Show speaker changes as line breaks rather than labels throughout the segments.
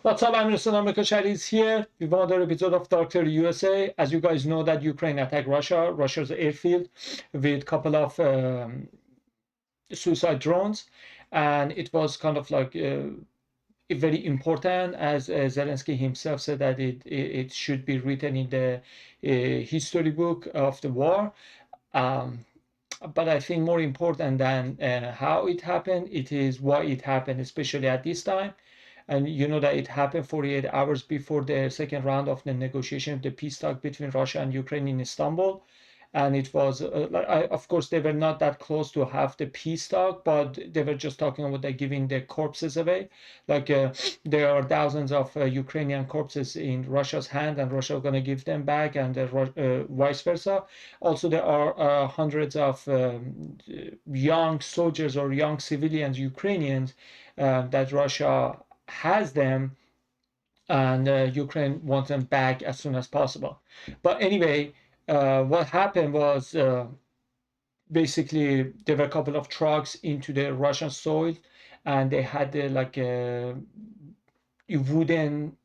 What's up, I'm Russian and Ukrainian is here with another episode of Dr. USA. As you guys know that Ukraine attacked Russia's airfield with a couple of suicide drones, and it was kind of like very important, as Zelensky himself said that it should be written in the history book of the war. But I think more important than how it happened, it is why it happened, especially at this time. And you know that it happened 48 hours before the second round of the negotiation of the peace talk between Russia and Ukraine in Istanbul. And it was, of course, they were not that close to have the peace talk, but they were just talking about giving the corpses away. Like there are thousands of Ukrainian corpses in Russia's hand, and Russia is going to give them back, and vice versa. Also, there are hundreds of young soldiers or young civilians, Ukrainians, that Russia has them, and Ukraine wants them back as soon as possible. But anyway, what happened was basically there were a couple of trucks into the Russian soil, and they had like a wooden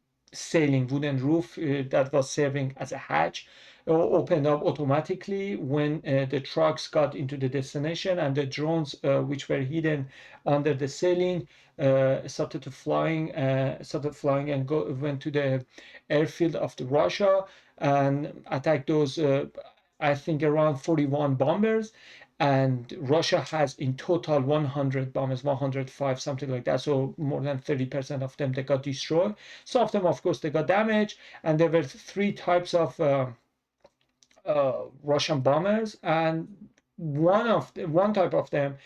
roof that was serving as a hatch, opened up automatically when the trucks got into the destination, and the drones which were hidden under the ceiling started flying and went to the airfield of the Russia and attacked those I think around 41 bombers, and Russia has in total 100 bombers, 105, something like that. So more than 30% of them, they got destroyed. Some of them, of course, they got damaged, and there were three types of Russian bombers, and one type of them,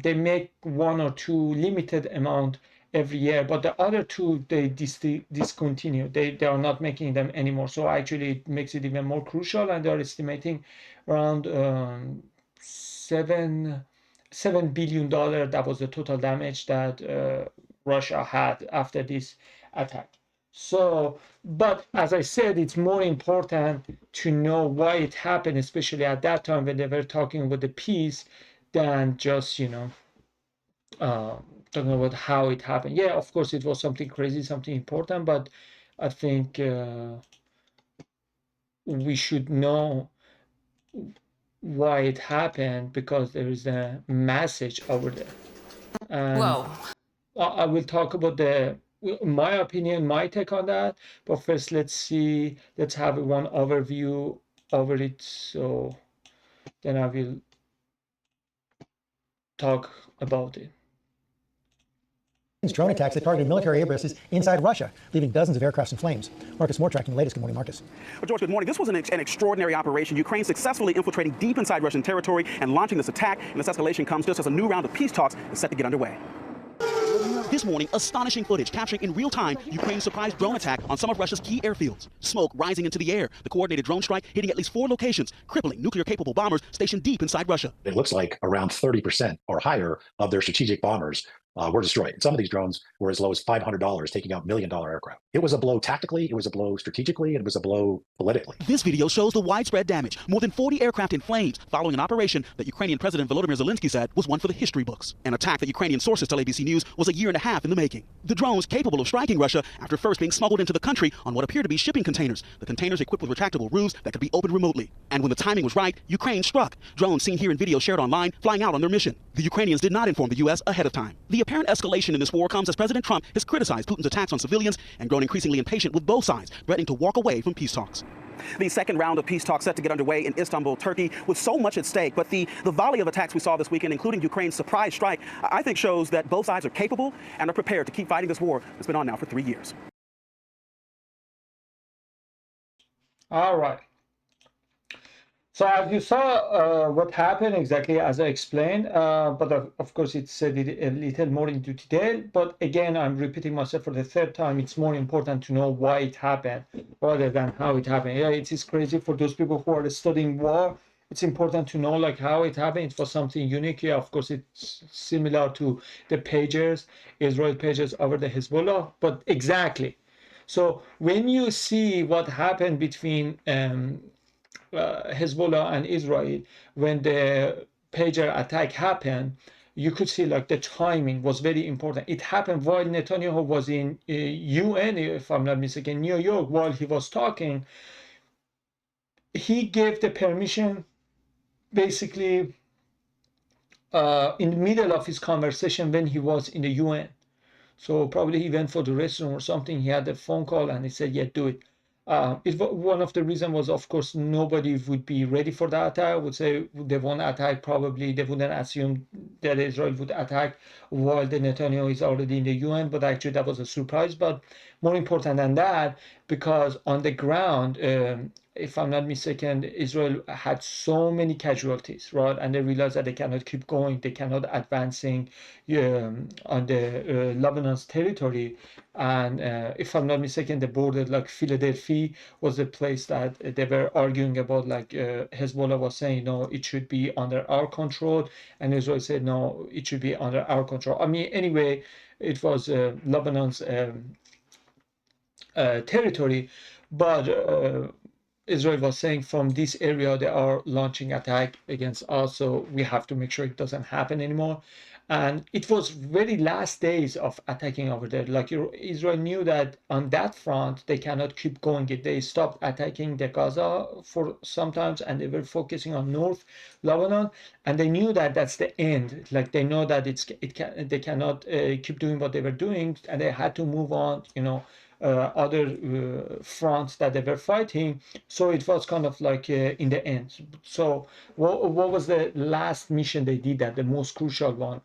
they make one or two limited amount every year, but the other two they discontinue. They are not making them anymore. So actually it makes it even more crucial, and they are estimating around $7 billion. That was the total damage that Russia had after this attack. So, but as I said, it's more important to know why it happened, especially at that time when they were talking about the peace, than just talking about how it happened. Yeah, of course it was something crazy, something important, but I think we should know why it happened, because there is a message over there. And
Whoa.
I will talk about my opinion, my take on that. But first, let's have one overview over it. So then I will talk about it.
Drone attacks that targeted military air bases inside Russia, leaving dozens of aircrafts in flames. Marcus Moore tracking the latest. Good morning, Marcus.
Well, George, good morning. This was an extraordinary operation. Ukraine successfully infiltrating deep inside Russian territory and launching this attack. And this escalation comes just as a new round of peace talks is set to get underway. This morning, astonishing footage capturing in real time Ukraine's surprise drone attack on some of Russia's key airfields. Smoke rising into the air. The coordinated drone strike hitting at least 4 locations, crippling nuclear-capable bombers stationed deep inside Russia.
It looks like around 30% or higher of their strategic bombers were destroyed. And some of these drones were as low as $500, taking out $1 million aircraft. It was a blow tactically, it was a blow strategically, and it was a blow politically.
This video shows the widespread damage. More than 40 aircraft in flames following an operation that Ukrainian President Volodymyr Zelensky said was one for the history books. An attack that Ukrainian sources tell ABC News was a year and a half in the making. The drones capable of striking Russia after first being smuggled into the country on what appear to be shipping containers. The containers equipped with retractable roofs that could be opened remotely. And when the timing was right, Ukraine struck. Drones seen here in video shared online flying out on their mission. The Ukrainians did not inform the U.S. ahead of time. The apparent escalation in this war comes as President Trump has criticized Putin's attacks on civilians and grown increasingly impatient with both sides, threatening to walk away from peace talks. The second round of peace talks set to get underway in Istanbul, Turkey, with so much at stake. But the volley of attacks we saw this weekend, including Ukraine's surprise strike, I think shows that both sides are capable and are prepared to keep fighting this war that's been on now for 3 years.
All right. So as you saw, what happened exactly as I explained, but of course it said it a little more into detail. But again, I'm repeating myself for the third time. It's more important to know why it happened rather than how it happened. Yeah, it is crazy for those people who are studying war. It's important to know like how it happened. It was something unique. Yeah, of course, it's similar to the pagers, Israel pagers over the Hezbollah, but exactly. So when you see what happened between Hezbollah and Israel when the pager attack happened, you could see like the timing was very important. It happened while Netanyahu was in UN, if I'm not mistaken, New York, while he was talking. He gave the permission basically in the middle of his conversation when he was in the UN. So probably he went for the restroom or something. He had a phone call and he said, "Yeah, do it." One of the reasons was, of course, nobody would be ready for the attack. Would say they won't attack. Probably they wouldn't assume that Israel would attack while the Netanyahu is already in the UN. But actually, that was a surprise. But more important than that, because on the ground, if I'm not mistaken, Israel had so many casualties, right? And they realized that they cannot keep going. They cannot advancing on the Lebanon's territory. And if I'm not mistaken, the border, like Philadelphia, was a place that they were arguing about. Like Hezbollah was saying, no, it should be under our control, and Israel said, no, it should be under our control. I mean, anyway, it was Lebanon's territory, but Israel was saying from this area they are launching attack against us, so we have to make sure it doesn't happen anymore. And it was very last days of attacking over there. Like Israel knew that on that front they cannot keep going. They stopped attacking the Gaza for sometimes, and they were focusing on North Lebanon, and they knew that that's the end. Like they know that they cannot keep doing what they were doing, and they had to move on. Other fronts that they were fighting. So it was kind of like in the end. So what was the last mission they did, that the most crucial one,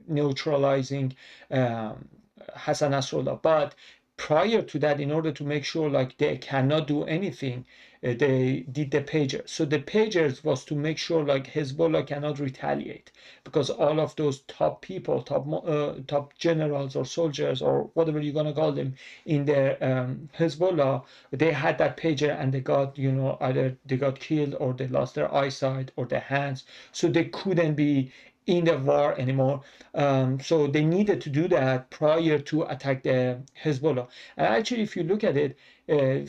neutralizing Hassan Nasrallah? But prior to that, in order to make sure like they cannot do anything, they did the pager. So the pagers was to make sure like Hezbollah cannot retaliate, because all of those top people, top generals or soldiers or whatever you're gonna call them in the Hezbollah, they had that pager and they got, either they got killed or they lost their eyesight or their hands, so they couldn't be in the war anymore. So they needed to do that prior to attack the Hezbollah. And actually, if you look at it,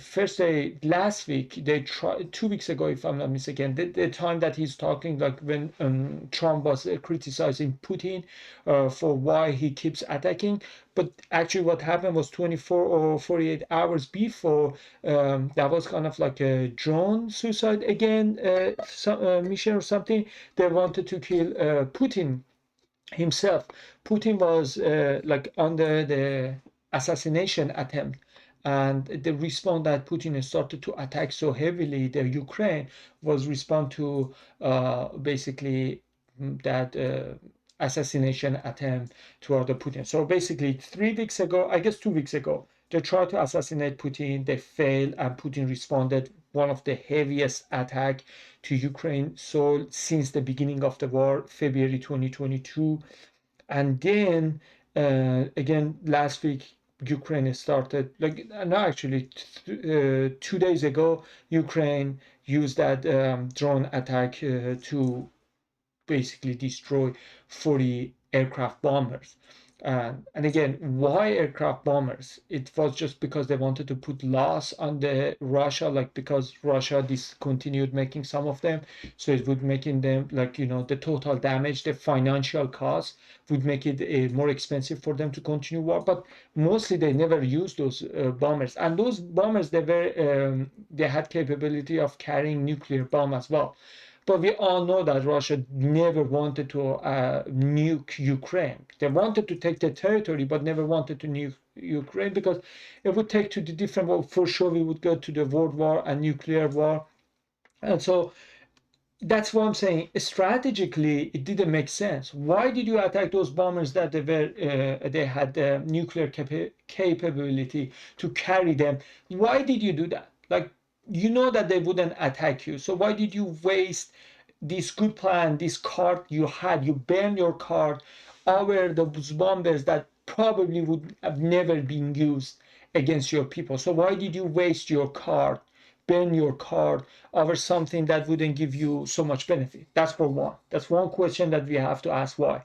first day last week, they tried 2 weeks ago, if I'm not mistaken, the time that he's talking, like when Trump was criticizing Putin for why he keeps attacking. But actually, what happened was 24 or 48 hours before, that was kind of like a drone suicide again, mission or something. They wanted to kill Putin himself. Putin was like under the assassination attempt, and the response that Putin started to attack so heavily the Ukraine was respond to basically that assassination attempt toward the Putin. So basically 3 weeks ago, I guess 2 weeks ago, they tried to assassinate Putin. They failed, and Putin responded one of the heaviest attack to Ukraine so since the beginning of the war, February 2022. And then again last week, Ukraine started, like no, actually 2 days ago, Ukraine used that drone attack to basically destroy 40 aircraft bombers. And again, why aircraft bombers? It was just because they wanted to put loss on the Russia, like because Russia discontinued making some of them, so it would making them like the total damage, the financial cost would make it more expensive for them to continue war. But mostly they never used those bombers, and those bombers they had capability of carrying nuclear bomb as well. But we all know that Russia never wanted to nuke Ukraine. They wanted to take the territory, but never wanted to nuke Ukraine, because it would take to the different war. For sure, we would go to the world war and nuclear war. And so that's what I'm saying. Strategically, it didn't make sense. Why did you attack those bombers that they had the nuclear capability to carry them? Why did you do that? Like, you know that they wouldn't attack you. So why did you waste this good plan, this card you had? You burn your card over those bombers that probably would have never been used against your people. So why did you waste your card, burn your card over something that wouldn't give you so much benefit? That's for one. That's one question that we have to ask why.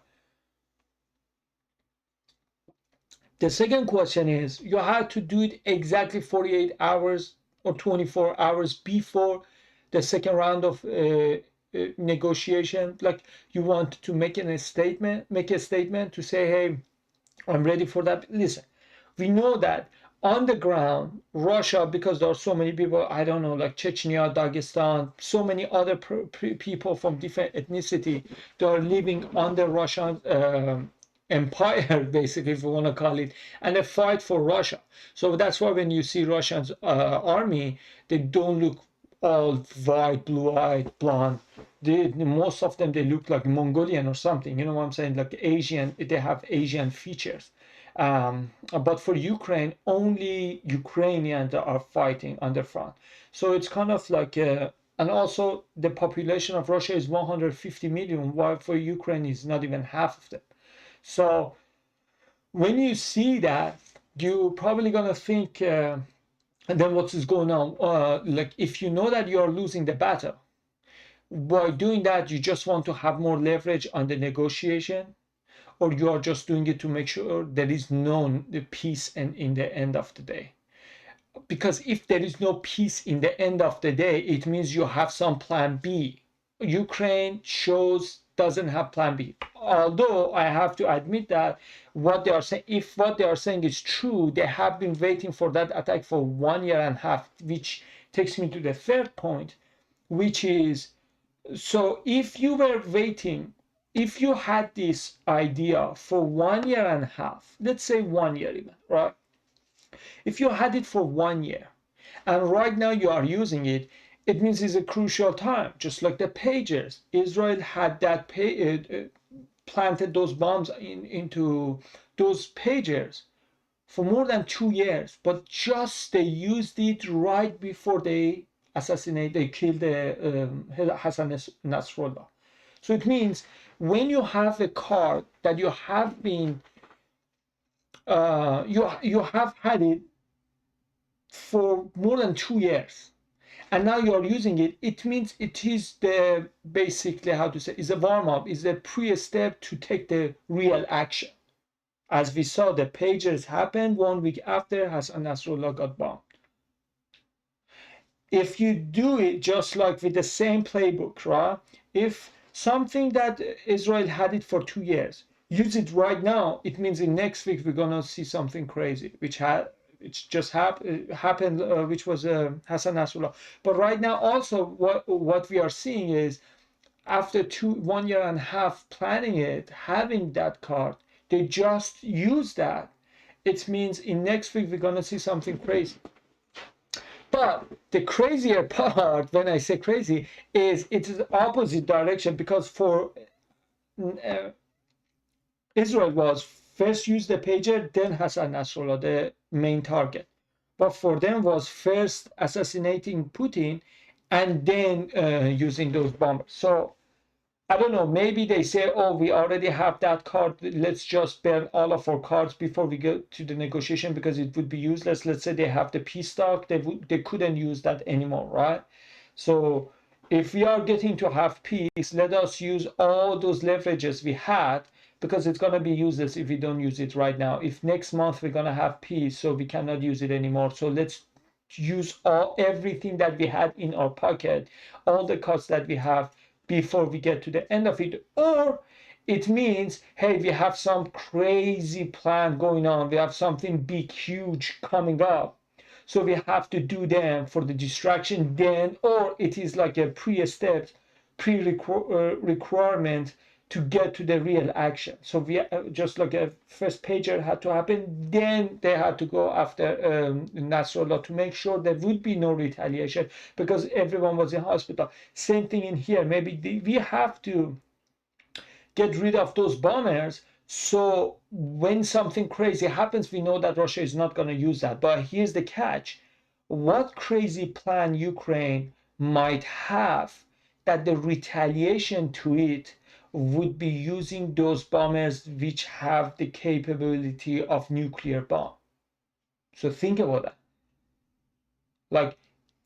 The second question is, you had to do it exactly 48 hours or 24 hours before the second round of negotiation, like you want to make a statement to say, hey, I'm ready for that. Listen, we know that on the ground, Russia, because there are so many people, I don't know, like Chechnya, Dagestan, so many other people from different ethnicity, they are living under Russian empire, basically, if you want to call it, and they fight for Russia. So that's why when you see Russians army, they don't look all white, blue-eyed, blonde. Most of them, they look like Mongolian or something. You know what I'm saying? Like Asian, they have Asian features. But for Ukraine, only Ukrainians are fighting on the front. So it's kind of like, and also the population of Russia is 150 million, while for Ukraine is not even half of them. So when you see that, you're probably gonna think, and then what is going on? Like if you know that you are losing the battle, by doing that, you just want to have more leverage on the negotiation, or you are just doing it to make sure there is no peace and in the end of the day. Because if there is no peace in the end of the day, it means you have some plan B. Ukraine doesn't have plan B. Although I have to admit that what they are saying, if what they are saying is true, they have been waiting for that attack for 1.5 years, which takes me to the third point, which is, so if you were waiting, if you had this idea for 1.5 years, let's say 1 year even, right? If you had it for 1 year and right now you are using it, it means it's a crucial time. Just like the pagers, Israel had that planted those bombs into those pagers for more than 2 years, but just they used it right before they killed Hassan Nasrallah. So it means when you have a card that you have been you have had it for more than 2 years and now you are using it, it means it is the basically, how to say, is a warm-up, is a pre-step to take the real action. As we saw, the pagers happened 1 week after Hassan Nasrallah got bombed. If you do it just like with the same playbook, right? If something that Israel had it for 2 years, use it right now, it means in next week we're gonna see something crazy, which happened, which was Hassan Nasrallah. But right now, also what we are seeing is after 1.5 years planning it, having that card, they just use that. It means in next week we're gonna see something crazy. But the crazier part, when I say crazy, is it is the opposite direction, because for Israel was first use the pager, then Hassan Nasrallah, the main target. But for them was first assassinating Putin and then using those bombers. So I don't know, maybe they say, oh, we already have that card, let's just burn all of our cards before we go to the negotiation because it would be useless. Let's say they have the peace stock, they couldn't use that anymore, right? So if we are getting to have peace, let us use all those leverages we had, because it's going to be useless if we don't use it right now. If next month we're going to have peace, so we cannot use it anymore, so let's use everything that we had in our pocket, all the cards that we have, before we get to the end of it. Or it means, hey, we have some crazy plan going on, we have something big, huge coming up, so we have to do them for the distraction then, or it is like a pre-step, requirement to get to the real action. So we just like a first pager had to happen, then they had to go after Nasrallah to make sure there would be no retaliation because everyone was in hospital. Same thing in here. Maybe we have to get rid of those bombers, so when something crazy happens, we know that Russia is not going to use that. But here's the catch: what crazy plan Ukraine might have that the retaliation to it would be using those bombers which have the capability of nuclear bomb. So think about that. Like,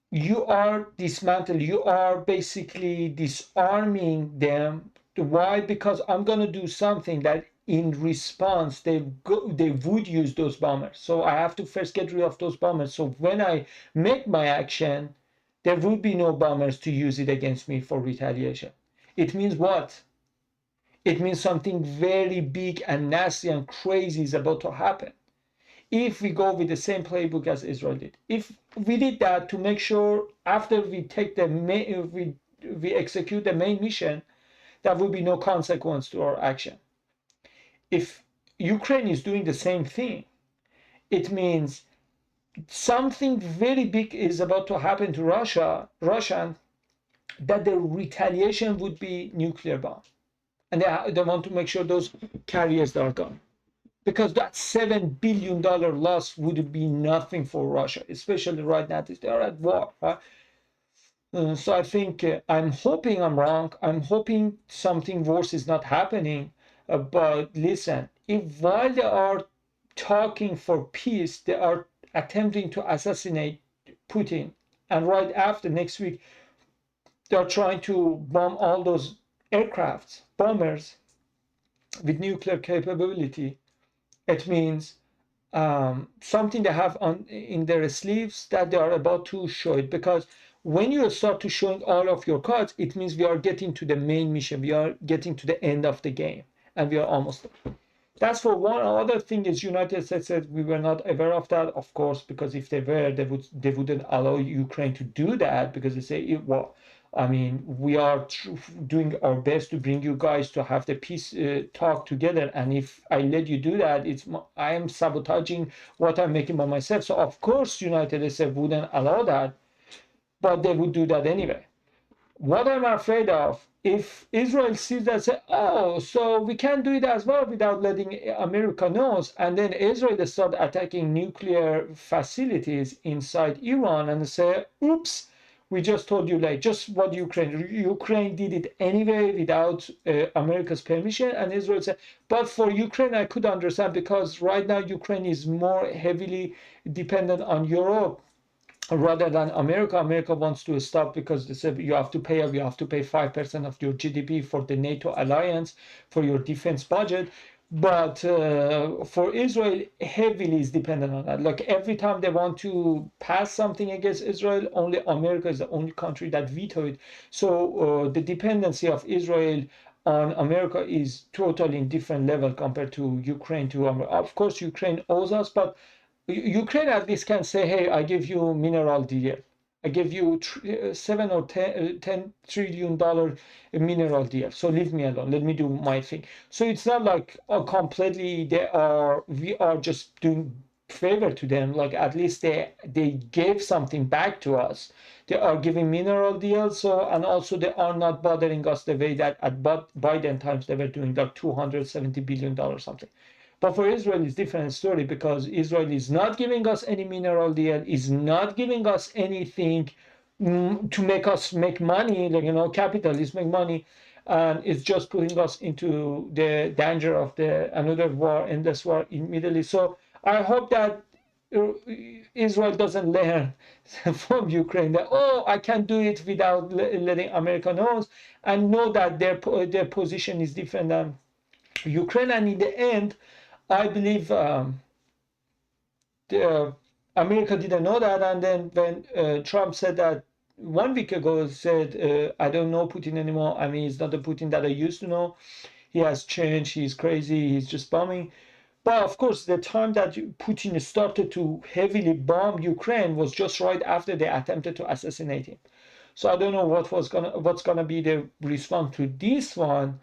you are dismantling, you are basically disarming them. Why? Because I'm going to do something that in response they would use those bombers. So I have to first get rid of those bombers. So when I make my action, there would be no bombers to use it against me for retaliation. it means what? It means something very big and nasty and crazy is about to happen. If we go with the same playbook as Israel did, if we did that to make sure after we take the main, we execute the main mission, there will be no consequence to our action. If Ukraine is doing the same thing, it means something very big is about to happen to Russia, that the retaliation would be nuclear bomb. And they want to make sure those carriers are gone. Because that $7 billion loss would be nothing for Russia, especially right now. They are at war, right? So I think I'm hoping I'm wrong. I'm hoping something worse is not happening. But listen, if while they are talking for peace, they are attempting to assassinate Putin, and right after next week, they are trying to bomb all those aircrafts, bombers with nuclear capability, it means something they have on in their sleeves that they are about to show it. Because when you start to showing all of your cards, it means we are getting to the main mission. We are getting to the end of the game, and we are almost there. That's for one. Other thing is United States said we were not aware of that, of course, because if they were, they wouldn't allow Ukraine to do that, because they say, well, I mean, we are doing our best to bring you guys to have the peace talk together, and if I let you do that, I am sabotaging what I'm making by myself. So of course United States wouldn't allow that, but they would do that anyway. What I'm afraid of, if Israel sees that, say, oh, so we can do it as well without letting America know, and then Israel start attacking nuclear facilities inside Iran and say, oops, we just told you, like, just what Ukraine did it anyway without America's permission. And Israel said, but for Ukraine, I could understand, because right now Ukraine is more heavily dependent on Europe rather than America. America wants to stop because they said you have to pay 5% of your GDP for the NATO alliance for your defense budget. But for Israel, heavily is dependent on that. Like every time they want to pass something against Israel, only America is the only country that vetoed it. So the dependency of Israel on America is totally in different level compared to Ukraine. Of course, Ukraine owes us, but Ukraine at least can say, hey, I give you mineral deal. I give you $7 or $10 trillion mineral deal. So leave me alone. Let me do my thing. So it's not like completely we are just doing favor to them. Like at least they gave something back to us. They are giving mineral deals. So, and also they are not bothering us the way that at Biden times they were doing, like $270 billion something. But for Israel, it's a different story, because Israel is not giving us any mineral deal, is not giving us anything to make us make money, like, capitalists make money, and it's just putting us into the danger of another war, endless war in Middle East. So I hope that Israel doesn't learn from Ukraine that, oh, I can do it without letting America know, and know that their position is different than Ukraine. And in the end, I believe America didn't know that, and then when Trump said that 1 week ago, said, I don't know Putin anymore. I mean, it's not the Putin that I used to know. He has changed. He's crazy. He's just bombing. But of course, the time that Putin started to heavily bomb Ukraine was just right after they attempted to assassinate him. So I don't know what's gonna be the response to this one,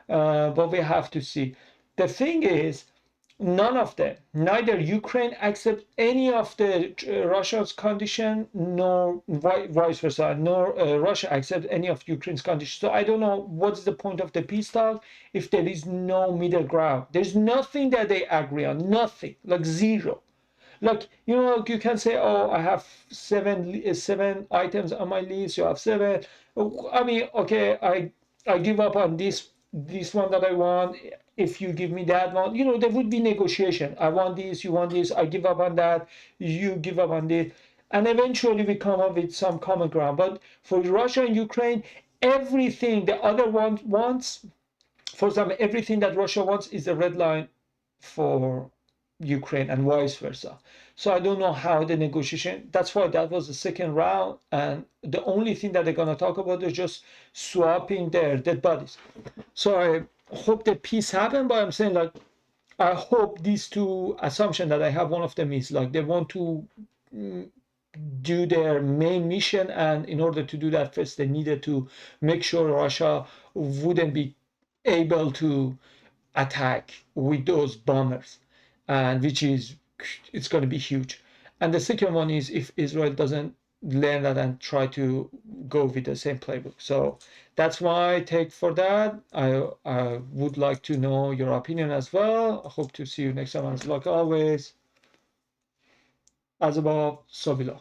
but we have to see. The thing is, none of them, neither Ukraine accept any of the Russia's condition, nor vice versa, nor Russia accept any of Ukraine's conditions. So I don't know what's the point of the peace talk if there is no middle ground. There's nothing that they agree on, nothing, like zero. Like, you can say, oh, I have seven items on my list. You have seven. I mean, okay, I give up on this one that I want. If you give me that one, there would be negotiation. I want this, you want this. I give up on that. You give up on this, and eventually we come up with some common ground. But for Russia and Ukraine, everything the other one wants, for example, everything that Russia wants is a red line for Ukraine and vice versa. So I don't know how the negotiation, that's why that was the second round. And the only thing that they're going to talk about is just swapping their dead bodies. So I hope that peace happen, but I'm saying like, I hope these two assumptions that I have, one of them is like they want to do their main mission, and in order to do that, first they needed to make sure Russia wouldn't be able to attack with those bombers, and which is, it's going to be huge. And the second one is if Israel doesn't learn that and try to go with the same playbook. So that's my take for that. I would like to know your opinion as well. I hope to see you next time. As like always, as above, so below.